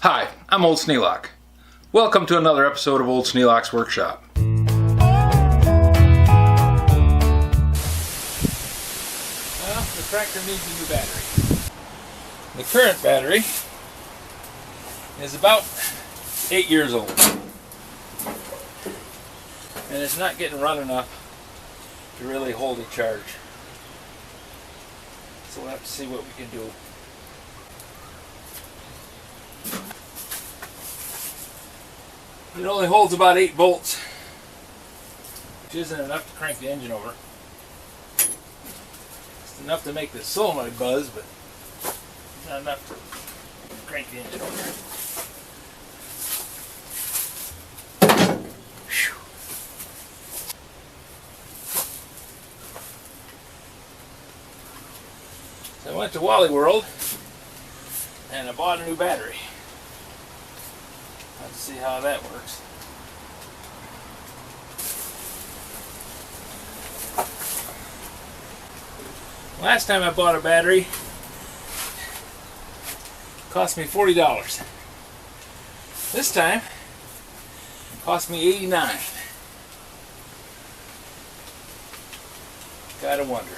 Hi, I'm Old Sneelock. Welcome to another episode of Old Sneelock's Workshop. Well, the tractor needs a new battery. The current battery is about 8 years old. And it's not getting run enough to really hold a charge. So we'll have to see what we can do. It only holds about 8 volts, which isn't enough to crank the engine over. It's enough to make the solenoid buzz, but it's not enough to crank the engine over. Whew. So I went to Wally World and I bought a new battery. Let's see how that works. Last time I bought a battery, it cost me $40. This time, it cost me $89. Gotta wonder.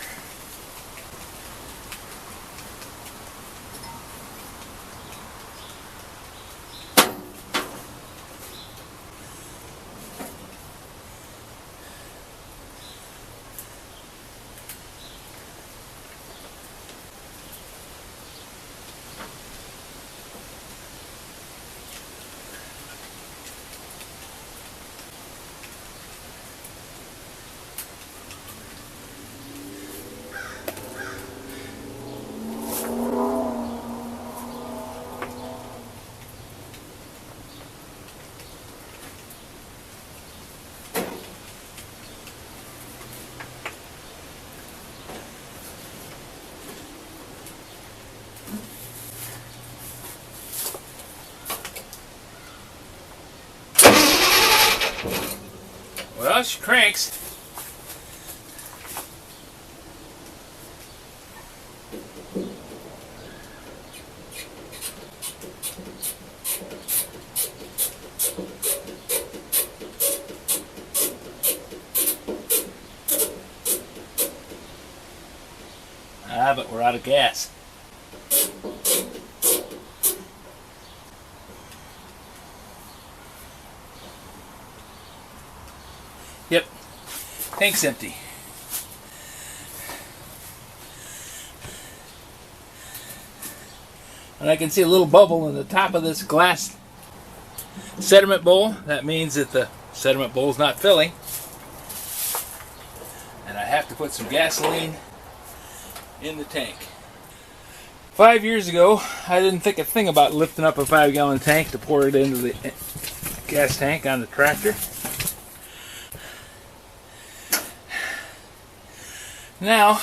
Well, she cranks. But we're out of gas. Yep, tank's empty. And I can see a little bubble in the top of this glass sediment bowl. That means that the sediment bowl is not filling. And I have to put some gasoline in the tank. 5 years ago, I didn't think a thing about lifting up a 5-gallon tank to pour it into the gas tank on the tractor. Now,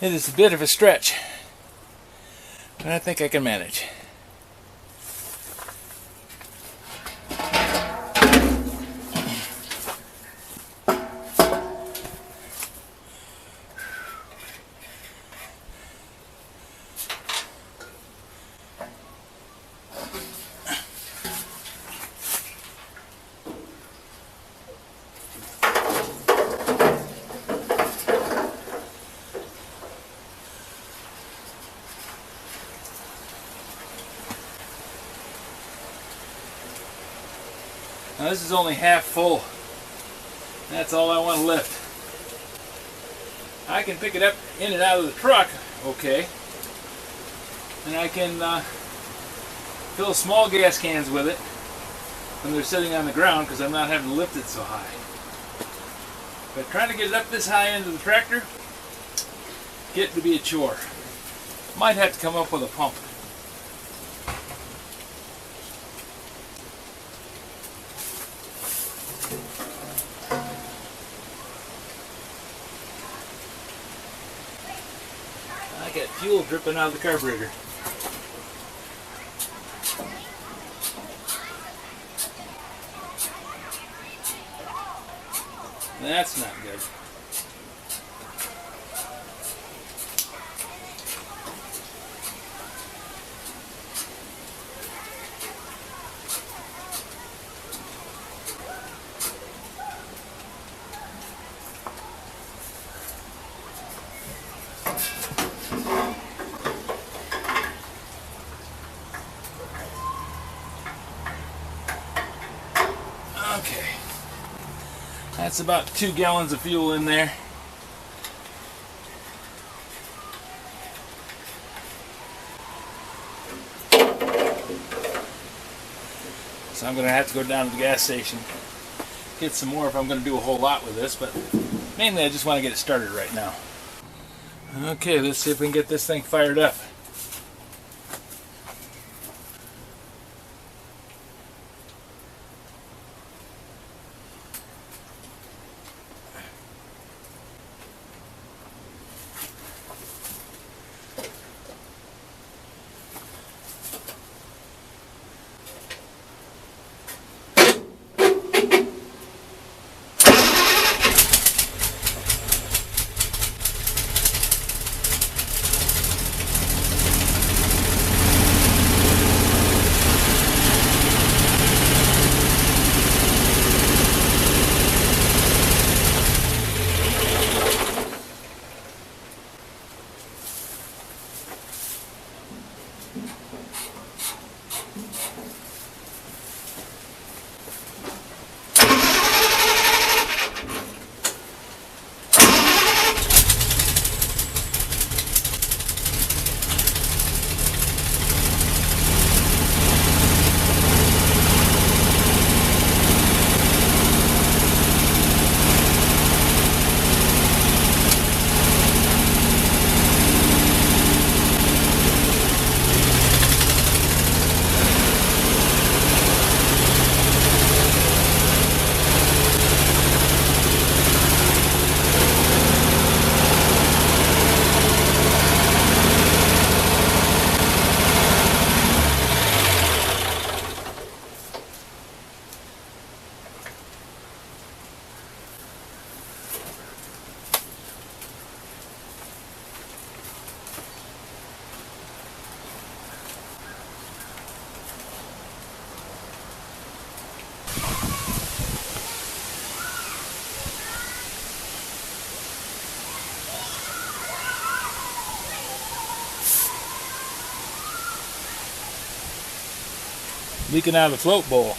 it is a bit of a stretch, but I think I can manage. Now this is only half full. That's all I want to lift. I can pick it up in and out of the truck, okay. And I can fill small gas cans with it when they're sitting on the ground because I'm not having to lift it so high. But trying to get it up this high into the tractor, get to be a chore. Might have to come up with a pump. I got fuel dripping out of the carburetor. That's not good. Okay. That's about 2 gallons of fuel in there. So I'm going to have to go down to the gas station, get some more if I'm going to do a whole lot with this, but mainly I just want to get it started right now. Okay, let's see if we can get this thing fired up. Leaking out of the float bowl.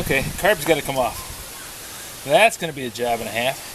Okay, carb's got to come off. That's going to be a job and a half.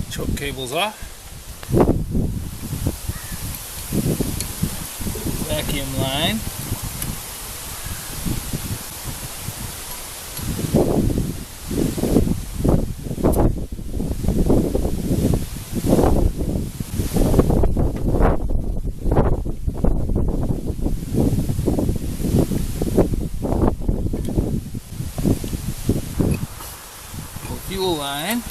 Choke cables off. Vacuum line. Fuel line.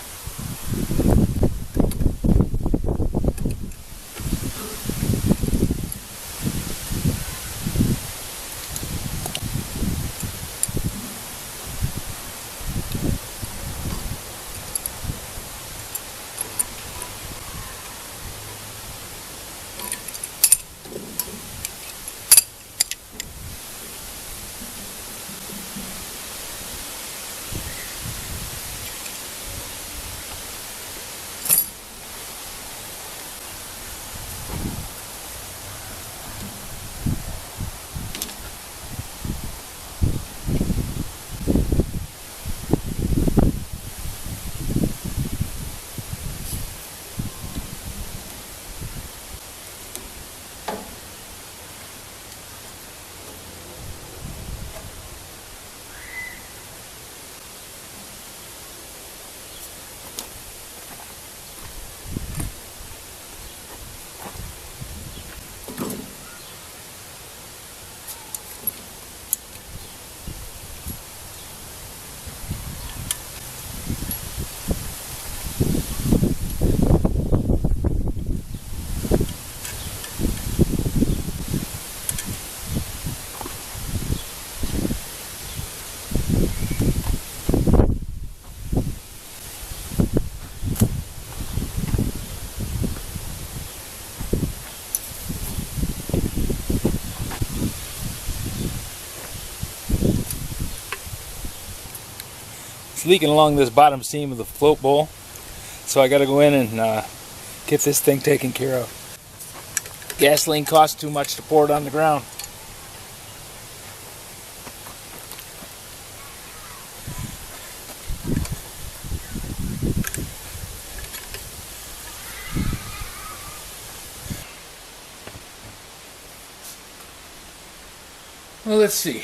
It's leaking along this bottom seam of the float bowl, so I got to go in and get this thing taken care of. Gasoline costs too much to pour it on the ground. Well, let's see.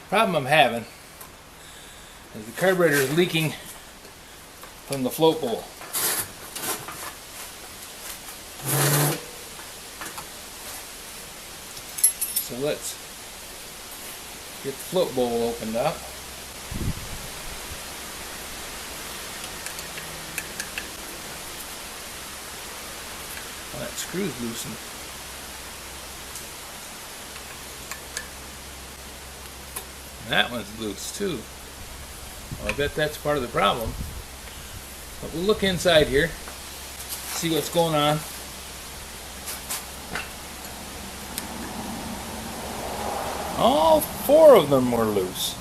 Problem I'm having is the carburetor is leaking from the float bowl. So let's get the float bowl opened up. Well, that screw's loosened. That one's loose too. Well, I bet that's part of the problem. But we'll look inside here, see what's going on. All four of them were loose.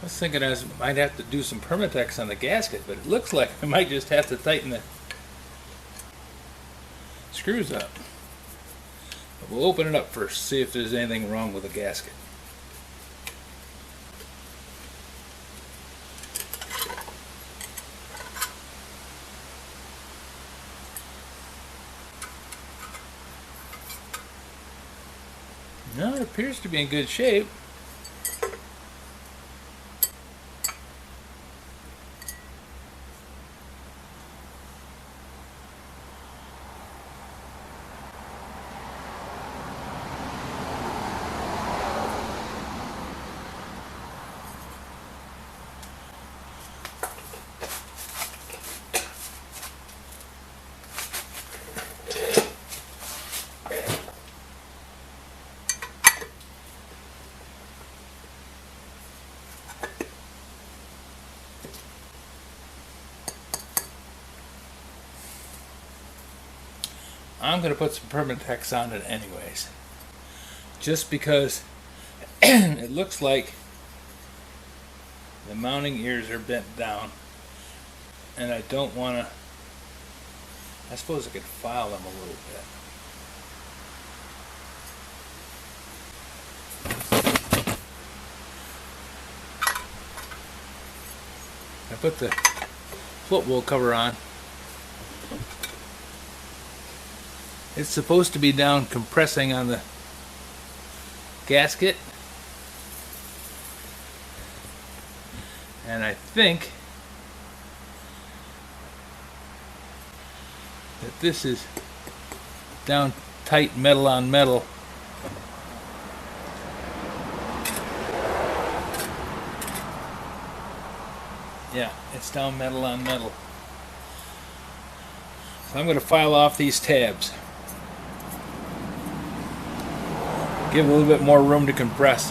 I was thinking I might have to do some Permatex on the gasket, but it looks like I might just have to tighten the screws up. But we'll open it up first, see if there's anything wrong with the gasket. No, it appears to be in good shape. I'm going to put some Permatex on it anyways, just because it looks like the mounting ears are bent down, and I don't want to. I suppose I could file them a little bit. I put the float bowl cover on. It's supposed to be down compressing on the gasket, and I think that this is down tight metal on metal. Yeah, it's down metal on metal. So I'm going to file off these tabs. Give it a little bit more room to compress.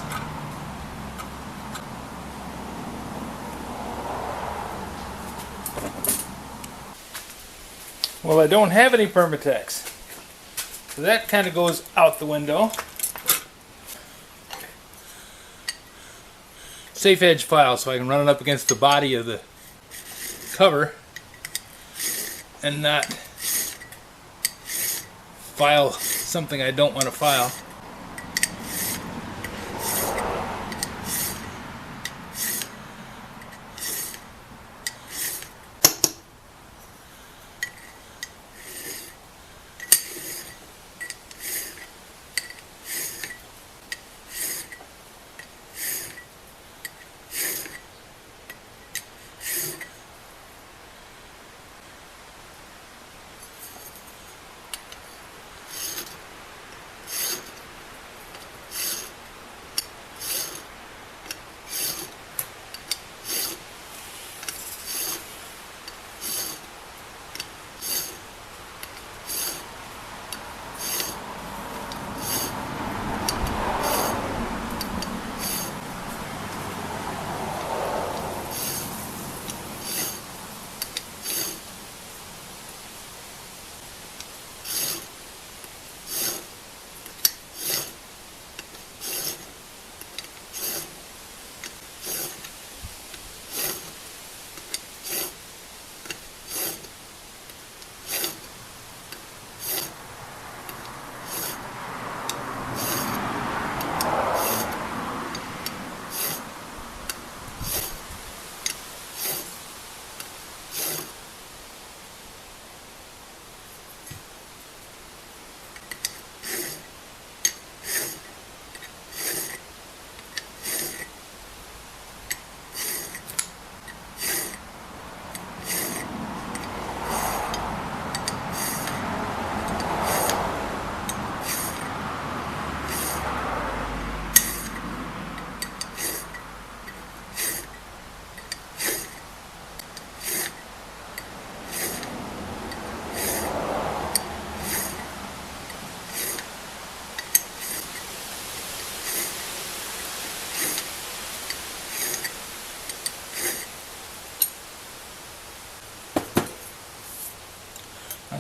Well, I don't have any Permatex, so that kind of goes out the window. Safe edge file, so I can run it up against the body of the cover and not file something I don't want to file.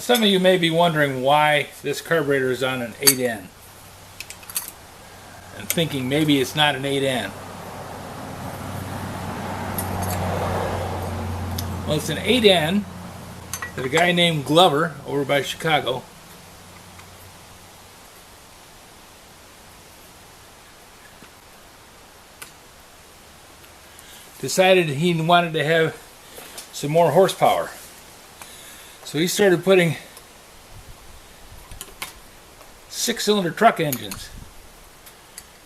Some of you may be wondering why this carburetor is on an 8N and thinking maybe it's not an 8N. Well, it's an 8N that a guy named Glover over by Chicago decided he wanted to have some more horsepower. So he started putting 6-cylinder truck engines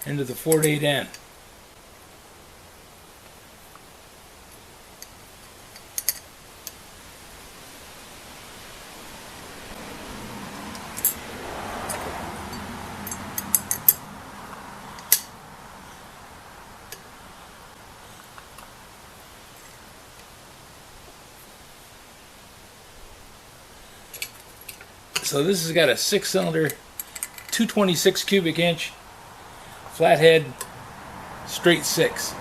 into the Ford 8N. So this has got a 6-cylinder, 226 cubic inch, flathead, straight 6.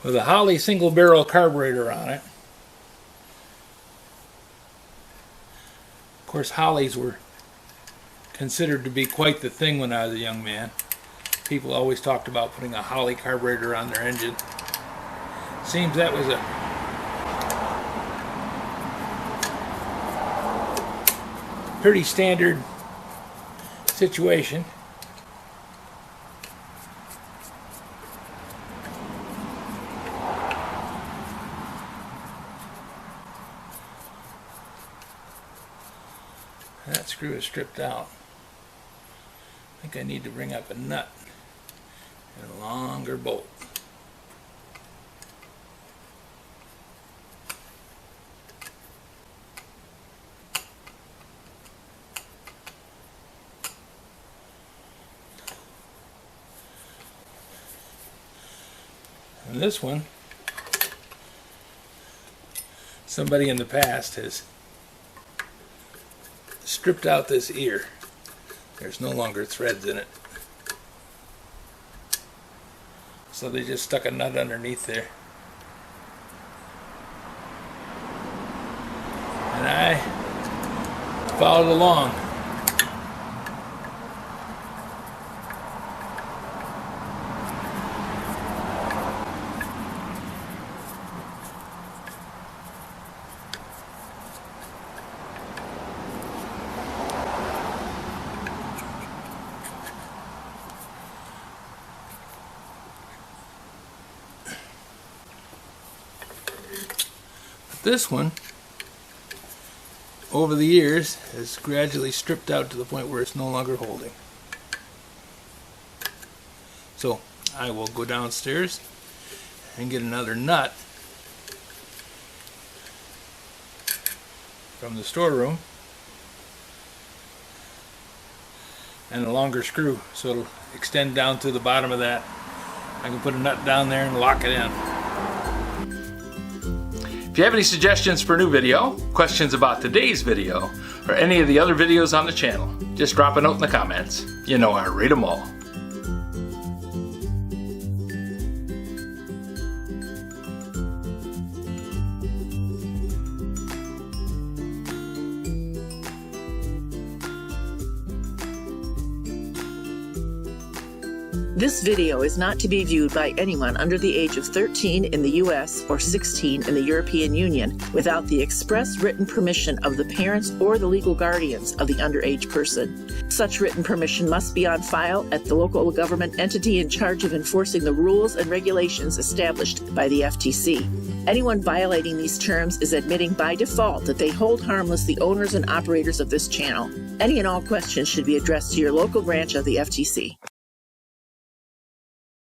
With a Holley single barrel carburetor on it. Of course, Holleys were considered to be quite the thing when I was a young man. People always talked about putting a Holley carburetor on their engine. Seems that was a pretty standard situation. That screw is stripped out. I think I need to bring up a nut and a longer bolt. And this one, somebody in the past has stripped out this ear. There's no longer threads in it. So they just stuck a nut underneath there. And I followed along. This one, over the years, has gradually stripped out to the point where it's no longer holding. So I will go downstairs and get another nut from the storeroom and a longer screw so it'll extend down to the bottom of that. I can put a nut down there and lock it in. If you have any suggestions for a new video, questions about today's video, or any of the other videos on the channel, just drop a note in the comments. You know I read them all. This video is not to be viewed by anyone under the age of 13 in the U.S. or 16 in the European Union without the express written permission of the parents or the legal guardians of the underage person. Such written permission must be on file at the local government entity in charge of enforcing the rules and regulations established by the FTC. Anyone violating these terms is admitting by default that they hold harmless the owners and operators of this channel. Any and all questions should be addressed to your local branch of the FTC.